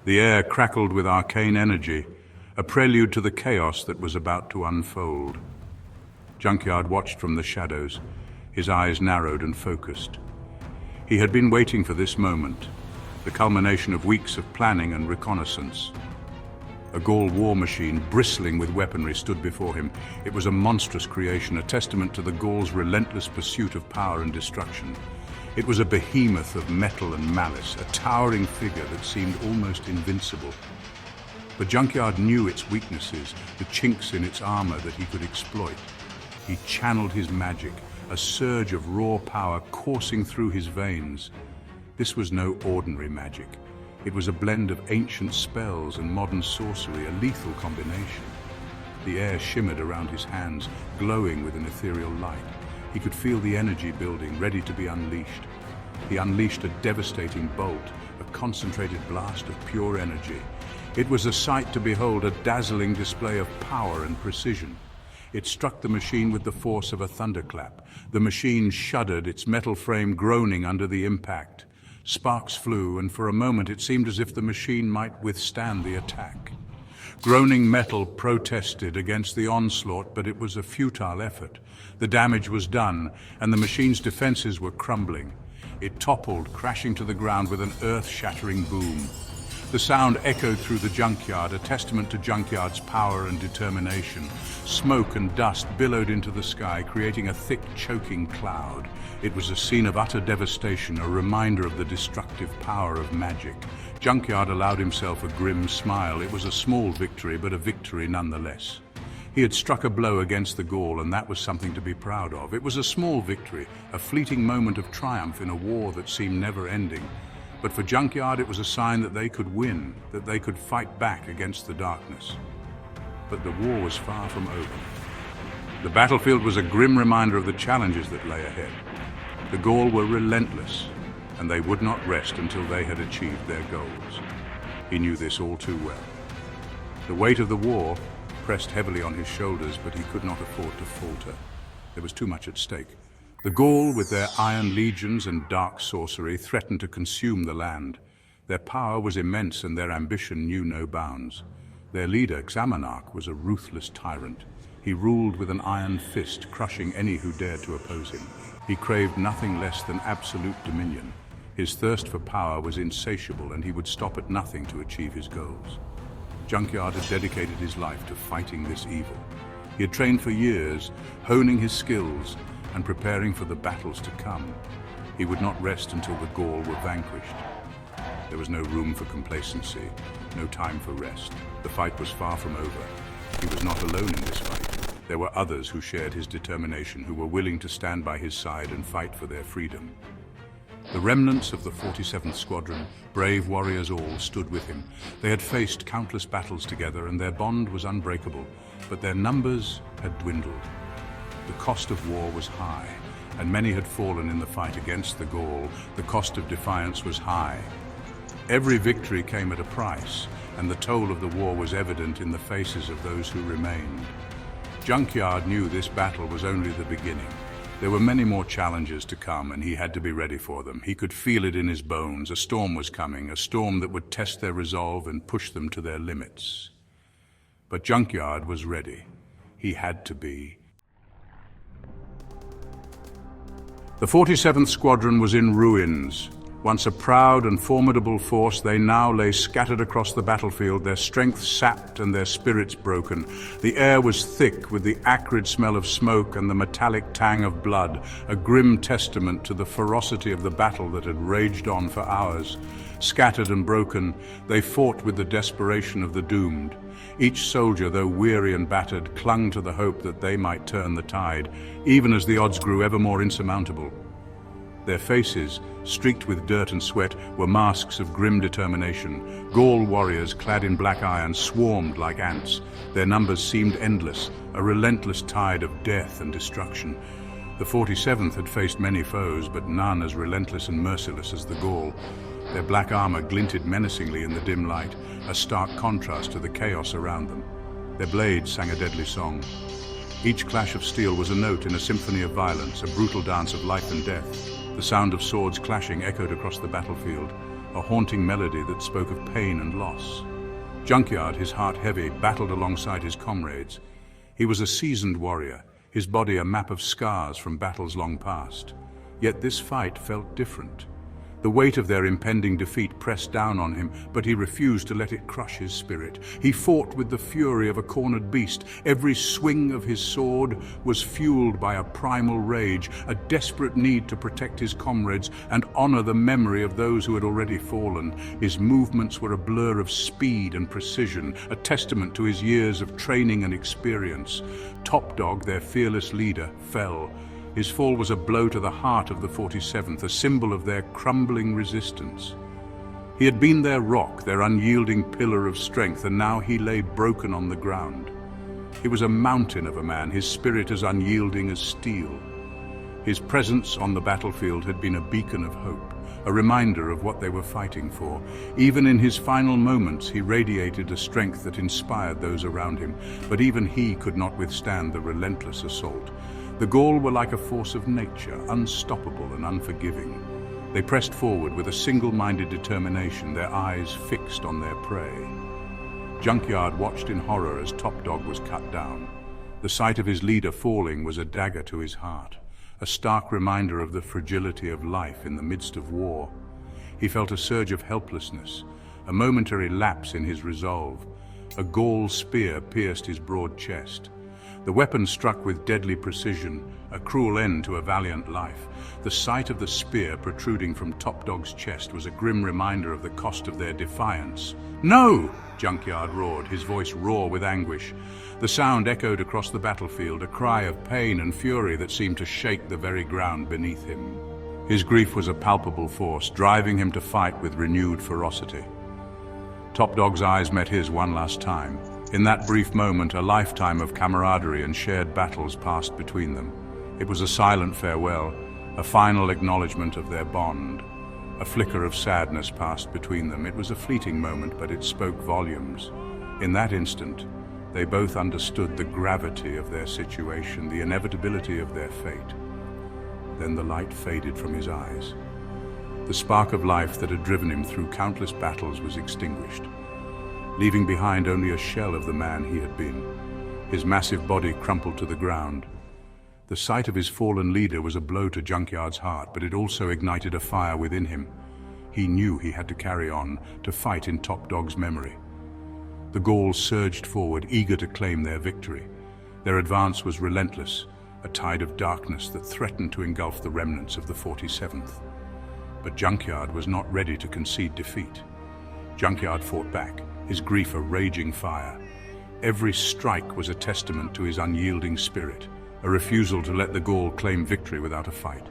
The air crackled with arcane energy, a prelude to the chaos that was about to unfold. Junkyard watched from the shadows, his eyes narrowed and focused. He had been waiting for this moment, the culmination of weeks of planning and reconnaissance. A Gaul war machine, bristling with weaponry, stood before him. It was a monstrous creation, a testament to the Gauls' relentless pursuit of power and destruction. It was a behemoth of metal and malice, a towering figure that seemed almost invincible. But Junkyard knew its weaknesses, the chinks in its armor that he could exploit. He channeled his magic, a surge of raw power coursing through his veins. This was no ordinary magic. It was a blend of ancient spells and modern sorcery, a lethal combination. The air shimmered around his hands, glowing with an ethereal light. He could feel the energy building, ready to be unleashed. He unleashed a devastating bolt, a concentrated blast of pure energy. It was a sight to behold, a dazzling display of power and precision. It struck the machine with the force of a thunderclap. The machine shuddered, its metal frame groaning under the impact. Sparks flew, and for a moment it seemed as if the machine might withstand the attack. Groaning metal protested against the onslaught, but it was a futile effort. The damage was done, and the machine's defenses were crumbling. It toppled, crashing to the ground with an earth-shattering boom. The sound echoed through the junkyard, a testament to Junkyard's power and determination. Smoke and dust billowed into the sky, creating a thick, choking cloud. It was a scene of utter devastation, a reminder of the destructive power of magic. Junkyard allowed himself a grim smile. It was a small victory, but a victory nonetheless. He had struck a blow against the Gaul, and that was something to be proud of. It was a small victory, a fleeting moment of triumph in a war that seemed never-ending. But for Junkyard, it was a sign that they could win, that they could fight back against the darkness. But the war was far from over. The battlefield was a grim reminder of the challenges that lay ahead. The Gaul were relentless, and they would not rest until they had achieved their goals. He knew this all too well. The weight of the war pressed heavily on his shoulders, but he could not afford to falter. There was too much at stake. The Gaul, with their iron legions and dark sorcery, threatened to consume the land. Their power was immense, and their ambition knew no bounds. Their leader, Xamanarch, was a ruthless tyrant. He ruled with an iron fist, crushing any who dared to oppose him. He craved nothing less than absolute dominion. His thirst for power was insatiable, and he would stop at nothing to achieve his goals. Junkyard had dedicated his life to fighting this evil. He had trained for years, honing his skills and preparing for the battles to come. He would not rest until the Gaul were vanquished. There was no room for complacency, no time for rest. The fight was far from over. He was not alone in this fight. There were others who shared his determination, who were willing to stand by his side and fight for their freedom. The remnants of the 47th Squadron, brave warriors all, stood with him. They had faced countless battles together, and their bond was unbreakable, but their numbers had dwindled. The cost of war was high, and many had fallen in the fight against the Gaul. The cost of defiance was high. Every victory came at a price, and the toll of the war was evident in the faces of those who remained. Junkyard knew this battle was only the beginning. There were many more challenges to come, and he had to be ready for them. He could feel it in his bones. A storm was coming, a storm that would test their resolve and push them to their limits. But Junkyard was ready. He had to be. The 47th Squadron was in ruins. Once a proud and formidable force, they now lay scattered across the battlefield, their strength sapped and their spirits broken. The air was thick with the acrid smell of smoke and the metallic tang of blood, a grim testament to the ferocity of the battle that had raged on for hours. Scattered and broken, they fought with the desperation of the doomed. Each soldier, though weary and battered, clung to the hope that they might turn the tide, even as the odds grew ever more insurmountable. Their faces, streaked with dirt and sweat, were masks of grim determination. Gaul warriors, clad in black iron, swarmed like ants. Their numbers seemed endless, a relentless tide of death and destruction. The 47th had faced many foes, but none as relentless and merciless as the Gaul. Their black armor glinted menacingly in the dim light, a stark contrast to the chaos around them. Their blades sang a deadly song. Each clash of steel was a note in a symphony of violence, a brutal dance of life and death. The sound of swords clashing echoed across the battlefield, a haunting melody that spoke of pain and loss. Junkyard, his heart heavy, battled alongside his comrades. He was a seasoned warrior, his body a map of scars from battles long past. Yet this fight felt different. The weight of their impending defeat pressed down on him, but he refused to let it crush his spirit. He fought with the fury of a cornered beast. Every swing of his sword was fueled by a primal rage, a desperate need to protect his comrades and honor the memory of those who had already fallen. His movements were a blur of speed and precision, a testament to his years of training and experience. Top Dog, their fearless leader, fell. His fall was a blow to the heart of the 47th, a symbol of their crumbling resistance. He had been their rock, their unyielding pillar of strength, and now he lay broken on the ground. He was a mountain of a man, his spirit as unyielding as steel. His presence on the battlefield had been a beacon of hope, a reminder of what they were fighting for. Even in his final moments, he radiated a strength that inspired those around him, but even he could not withstand the relentless assault. The Gaul were like a force of nature, unstoppable and unforgiving. They pressed forward with a single-minded determination, their eyes fixed on their prey. Junkyard watched in horror as Top Dog was cut down. The sight of his leader falling was a dagger to his heart, a stark reminder of the fragility of life in the midst of war. He felt a surge of helplessness, a momentary lapse in his resolve. A Gaul spear pierced his broad chest. The weapon struck with deadly precision, a cruel end to a valiant life. The sight of the spear protruding from Top Dog's chest was a grim reminder of the cost of their defiance. "No!" Junkyard roared, his voice raw with anguish. The sound echoed across the battlefield, a cry of pain and fury that seemed to shake the very ground beneath him. His grief was a palpable force, driving him to fight with renewed ferocity. Top Dog's eyes met his one last time. In that brief moment, a lifetime of camaraderie and shared battles passed between them. It was a silent farewell, a final acknowledgement of their bond. A flicker of sadness passed between them. It was a fleeting moment, but it spoke volumes. In that instant, they both understood the gravity of their situation, the inevitability of their fate. Then the light faded from his eyes. The spark of life that had driven him through countless battles was extinguished, leaving behind only a shell of the man he had been. His massive body crumpled to the ground. The sight of his fallen leader was a blow to Junkyard's heart, but it also ignited a fire within him. He knew he had to carry on, to fight in Top Dog's memory. The Gauls surged forward, eager to claim their victory. Their advance was relentless, a tide of darkness that threatened to engulf the remnants of the 47th. But Junkyard was not ready to concede defeat. Junkyard fought back, his grief a raging fire. Every strike was a testament to his unyielding spirit, a refusal to let the Gaul claim victory without a fight.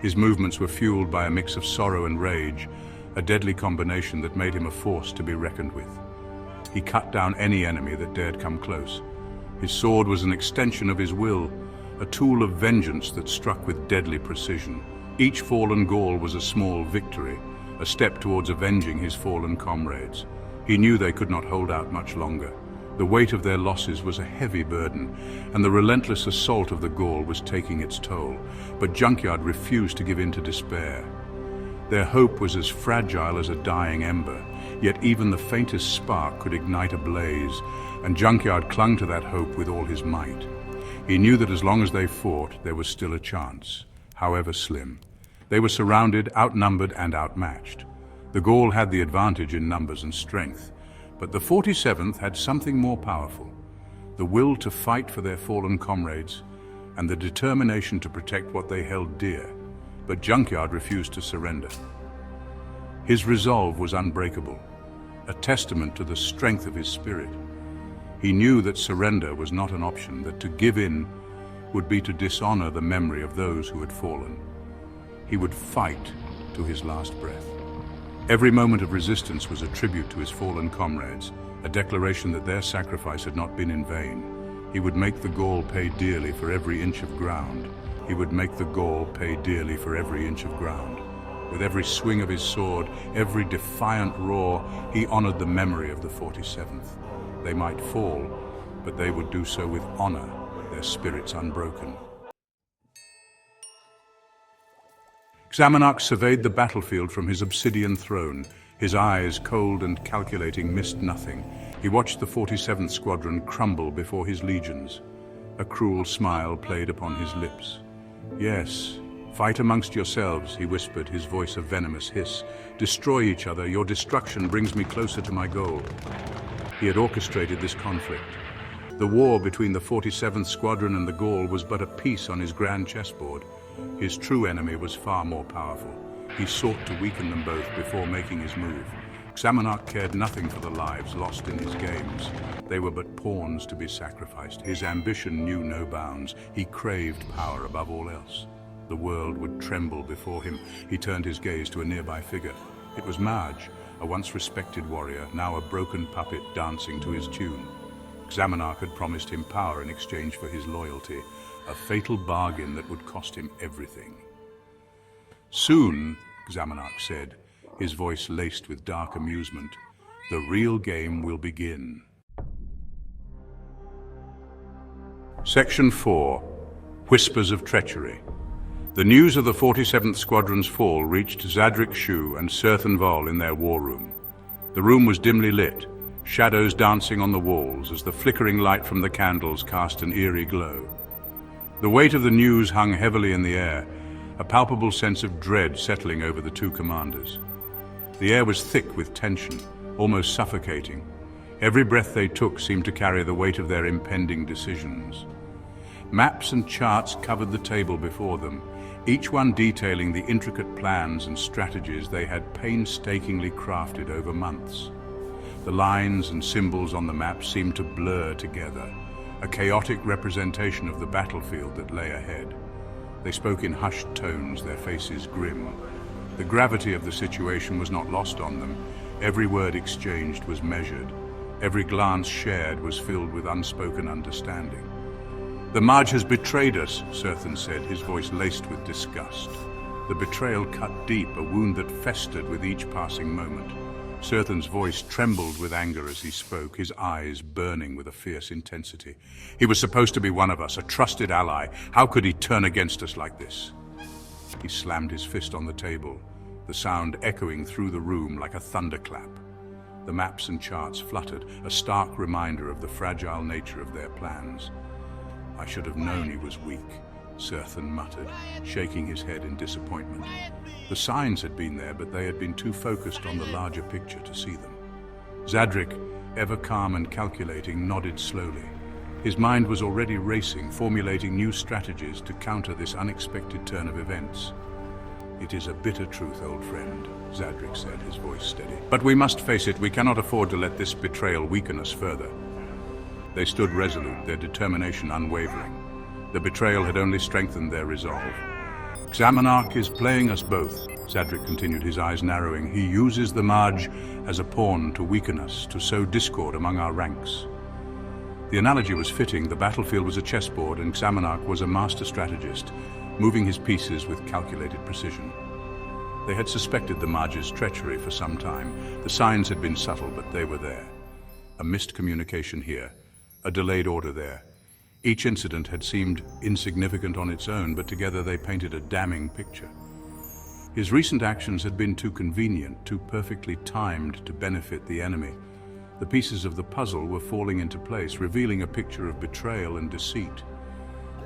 His movements were fueled by a mix of sorrow and rage, a deadly combination that made him a force to be reckoned with. He cut down any enemy that dared come close. His sword was an extension of his will, a tool of vengeance that struck with deadly precision. Each fallen Gaul was a small victory, a step towards avenging his fallen comrades. He knew they could not hold out much longer. The weight of their losses was a heavy burden, and the relentless assault of the Gaul was taking its toll. But Junkyard refused to give in to despair. Their hope was as fragile as a dying ember, yet even the faintest spark could ignite a blaze, and Junkyard clung to that hope with all his might. He knew that as long as they fought, there was still a chance, however slim. They were surrounded, outnumbered, and outmatched. The Gaul had the advantage in numbers and strength, but the 47th had something more powerful: the will to fight for their fallen comrades and the determination to protect what they held dear. But Junkyard refused to surrender. His resolve was unbreakable, a testament to the strength of his spirit. He knew that surrender was not an option, that to give in would be to dishonor the memory of those who had fallen. He would fight to his last breath. Every moment of resistance was a tribute to his fallen comrades, a declaration that their sacrifice had not been in vain. He would make the Gaul pay dearly for every inch of ground. He would make the Gaul pay dearly for every inch of ground. With every swing of his sword, every defiant roar, he honored the memory of the 47th. They might fall, but they would do so with honor, their spirits unbroken. Xamanak surveyed the battlefield from his obsidian throne. His eyes, cold and calculating, missed nothing. He watched the 47th Squadron crumble before his legions. A cruel smile played upon his lips. "Yes, fight amongst yourselves," he whispered, his voice a venomous hiss. "Destroy each other. Your destruction brings me closer to my goal." He had orchestrated this conflict. The war between the 47th Squadron and the Gaul was but a piece on his grand chessboard. His true enemy was far more powerful. He sought to weaken them both before making his move. Xamanak cared nothing for the lives lost in his games. They were but pawns to be sacrificed. His ambition knew no bounds. He craved power above all else. The world would tremble before him. He turned his gaze to a nearby figure. It was Marge, a once respected warrior, now a broken puppet dancing to his tune. Xamanak had promised him power in exchange for his loyalty, a fatal bargain that would cost him everything. "Soon," Xamanak said, his voice laced with dark amusement, "the real game will begin." Section 4. Whispers of Treachery. The news of the 47th Squadron's fall reached Zadrik Shu and Sirthan Vol in their war room. The room was dimly lit, shadows dancing on the walls as the flickering light from the candles cast an eerie glow. The weight of the news hung heavily in the air, a palpable sense of dread settling over the two commanders. The air was thick with tension, almost suffocating. Every breath they took seemed to carry the weight of their impending decisions. Maps and charts covered the table before them, each one detailing the intricate plans and strategies they had painstakingly crafted over months. The lines and symbols on the map seemed to blur together, a chaotic representation of the battlefield that lay ahead. They spoke in hushed tones, their faces grim. The gravity of the situation was not lost on them. Every word exchanged was measured. Every glance shared was filled with unspoken understanding. "The Marge has betrayed us," Sirthan said, his voice laced with disgust. The betrayal cut deep, a wound that festered with each passing moment. Sirthan's voice trembled with anger as he spoke, his eyes burning with a fierce intensity. "He was supposed to be one of us, a trusted ally. How could he turn against us like this?" He slammed his fist on the table, the sound echoing through the room like a thunderclap. The maps and charts fluttered, a stark reminder of the fragile nature of their plans. "I should have known he was weak," Sirthan muttered, shaking his head in disappointment. The signs had been there, but they had been too focused on the larger picture to see them. Zadrik, ever calm and calculating, nodded slowly. His mind was already racing, formulating new strategies to counter this unexpected turn of events. "It is a bitter truth, old friend," Zadrik said, his voice steady. "But we must face it. We cannot afford to let this betrayal weaken us further." They stood resolute, their determination unwavering. The betrayal had only strengthened their resolve. "Xamanak is playing us both," Zadrik continued, his eyes narrowing. "He uses the Marge as a pawn to weaken us, to sow discord among our ranks." The analogy was fitting. The battlefield was a chessboard, and Xamanak was a master strategist, moving his pieces with calculated precision. They had suspected the Marge's treachery for some time. The signs had been subtle, but they were there. A missed communication here, a delayed order there. Each incident had seemed insignificant on its own, but together they painted a damning picture. His recent actions had been too convenient, too perfectly timed to benefit the enemy. The pieces of the puzzle were falling into place, revealing a picture of betrayal and deceit.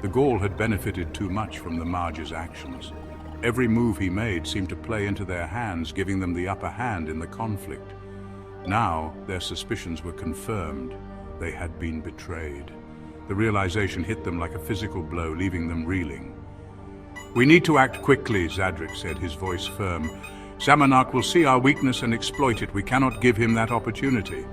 The Gaul had benefited too much from the Marge's actions. Every move he made seemed to play into their hands, giving them the upper hand in the conflict. Now, their suspicions were confirmed. They had been betrayed. The realization hit them like a physical blow, leaving them reeling. "We need to act quickly," Zadrik said, his voice firm. "Xamanak will see our weakness and exploit it. We cannot give him that opportunity."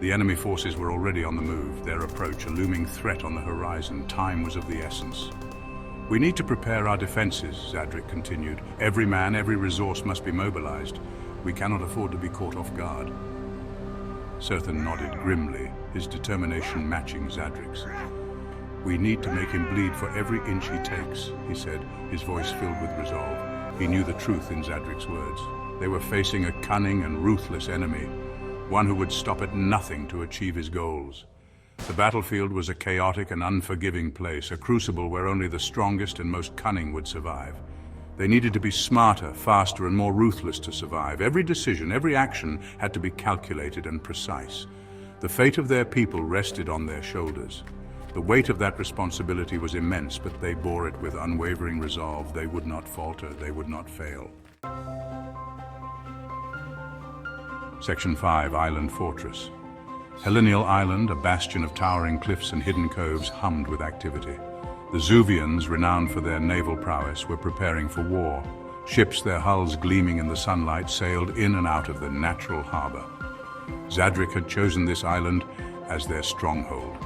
The enemy forces were already on the move, their approach a looming threat on the horizon. Time was of the essence. "We need to prepare our defenses," Zadrik continued. "Every man, every resource must be mobilized. We cannot afford to be caught off guard." Sirthan nodded grimly, his determination matching Zadrik's. "We need to make him bleed for every inch he takes," he said, his voice filled with resolve. He knew the truth in Zadrik's words. They were facing a cunning and ruthless enemy, one who would stop at nothing to achieve his goals. The battlefield was a chaotic and unforgiving place, a crucible where only the strongest and most cunning would survive. They needed to be smarter, faster, and more ruthless to survive. Every decision, every action had to be calculated and precise. The fate of their people rested on their shoulders. The weight of that responsibility was immense, but they bore it with unwavering resolve. They would not falter, they would not fail. Section 5, Island Fortress. Helenial Island, a bastion of towering cliffs and hidden coves, hummed with activity. The Zuvians, renowned for their naval prowess, were preparing for war. Ships, their hulls gleaming in the sunlight, sailed in and out of the natural harbor. Zadrik had chosen this island as their stronghold.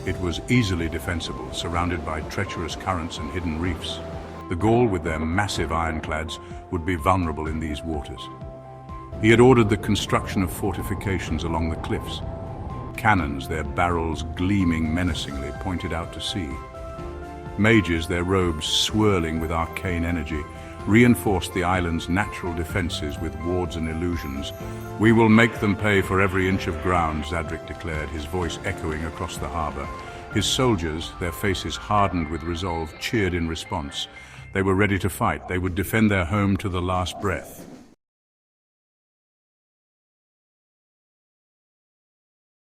It was easily defensible, surrounded by treacherous currents and hidden reefs. The Gaul, with their massive ironclads, would be vulnerable in these waters. He had ordered the construction of fortifications along the cliffs. Cannons, their barrels gleaming menacingly, pointed out to sea. Mages, their robes swirling with arcane energy, reinforced the island's natural defenses with wards and illusions. "We will make them pay for every inch of ground," Zadrik declared, his voice echoing across the harbor. His soldiers, their faces hardened with resolve, cheered in response. They were ready to fight. They would defend their home to the last breath.